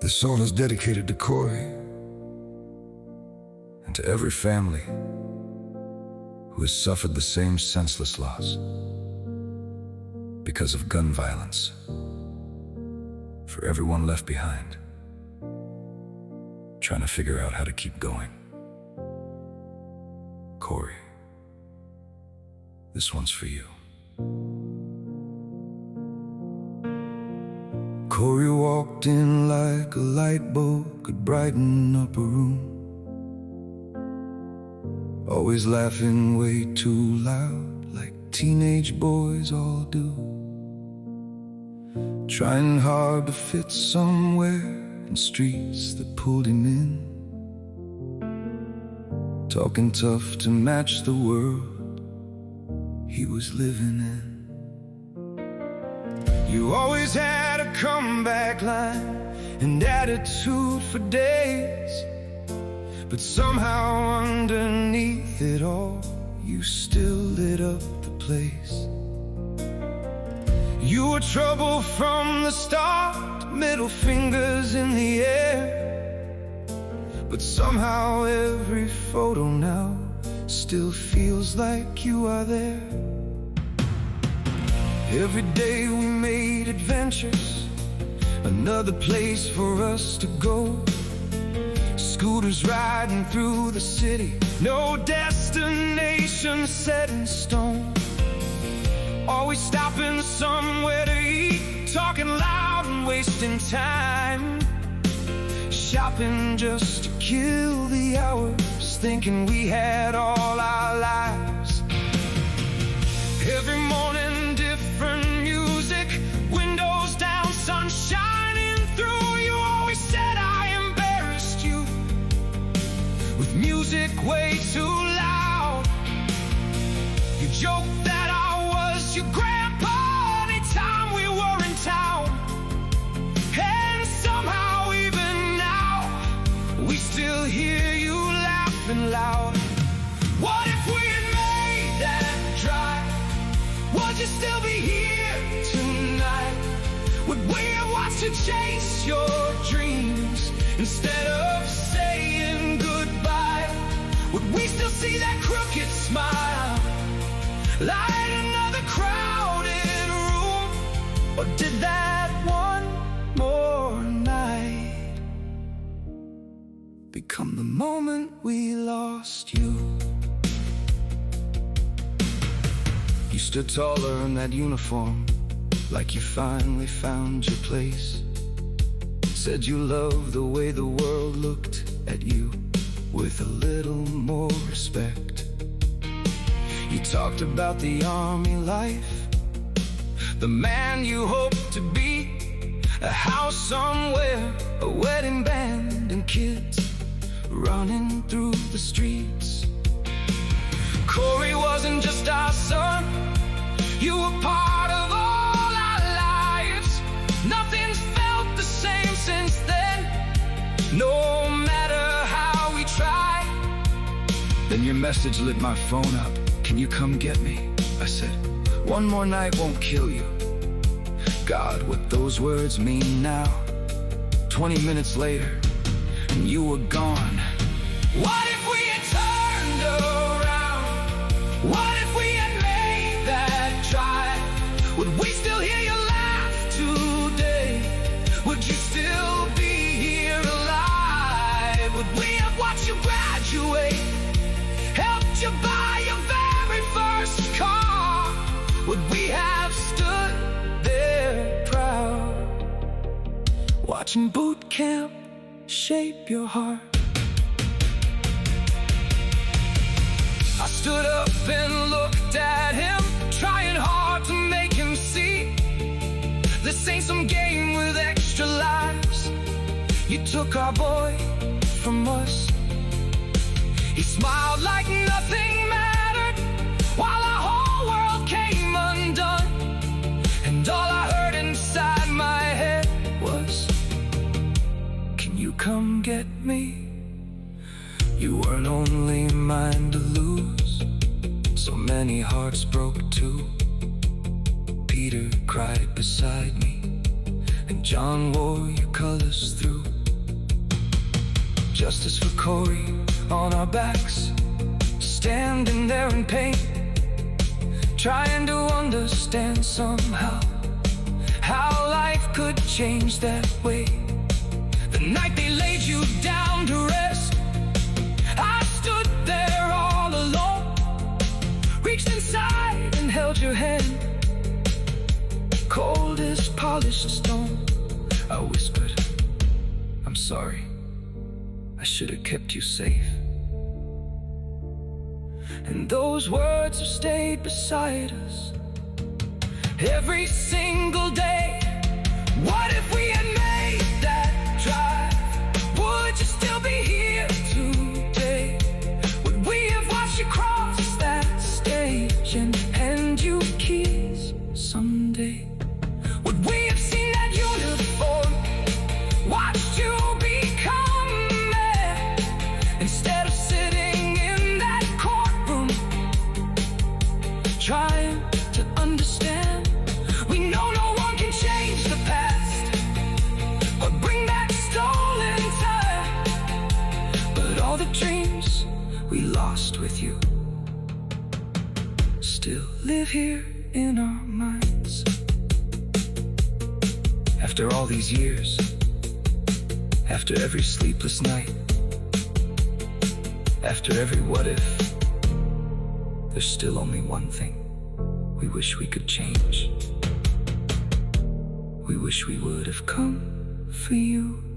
This song is dedicated to Corey and to every family who has suffered the same senseless loss because of gun violence. For everyone left behind, trying to figure out how to keep going. Corey, this one's for you. Corey walked in like a light bulb could brighten up a room. Always laughing way too loud, like teenage boys all do. Trying hard to fit somewhere in streets that pulled him in. Talking tough to match the world he was living in. You always had a comeback line and attitude for days, but somehow underneath it all, you still lit up the place. You were trouble from the start, middle fingers in the air, but somehow every photo now still feels like you are there. Every day we made adventures, another place for us to go. Scooters riding through the city, no destination set in stone. Always stopping somewhere to eat, talking loud and wasting time. Shopping just to kill the hours, thinking we had all our lives. Every morning different music, windows down, sun shining through. You always said I embarrassed you with music way too loud. You joked that I was your grandpa anytime we were in town. And somehow even now, we still hear you laughing loud. What if we had made that drive? Would you still be here tonight? Would we have watched you chase your dreams instead of saying goodbye? Would we still see that crooked smile, light another crowded room? Or did that one more night become the moment we lost you? You stood taller in that uniform, like you finally found your place. Said you loved the way the world looked at you with a little more respect. You talked about the army life, the man you hoped to be, a house somewhere, a wedding band, and kids running through the streets. Corey wasn't just our son, you were part of all our lives. Nothing's felt the same since then, no matter how we try. Then your message lit my phone up. Can you come get me? I said, one more night won't kill you. God, what those words mean now. 20 minutes later, and you were gone. What if we had turned around? What if we had made that drive? Would we still hear you laugh today? Would you still be here alive? Would we have watched you graduate, helped you buy your very first car? Would we have stood there proud, watching boot camp shape your heart? I stood up and looked at him, trying hard to make him see this ain't some game with extra lives. You took our boy from us. He smiled like nothing mattered, while our whole world came undone. And all I heard inside my head was, can you come get me? You weren't only mine to lose, so many hearts broke too. Peter cried beside me, and John wore your colors through. Justice for Corey on our backs, standing there in pain, trying to understand somehow how life could change that way. The night they laid you down to rest, I stood there all alone, reached inside and held your hand, cold as polished stone. I whispered, I'm sorry, I should have kept you safe. And those words have stayed beside us every single day. What if we had made that drive? Would you still be here today? Would we have watched you cross that stage and hand you keys someday? Would we have seen that uniform, watched you become mayor, instead of sitting in that courtroom trying to understand? We know no one can change the past or bring back stolen time, but all the dreams we lost with you still live here in our minds. After all these years, after every sleepless night, after every what if, there's still only one thing we wish we could change. We wish we would have come for you.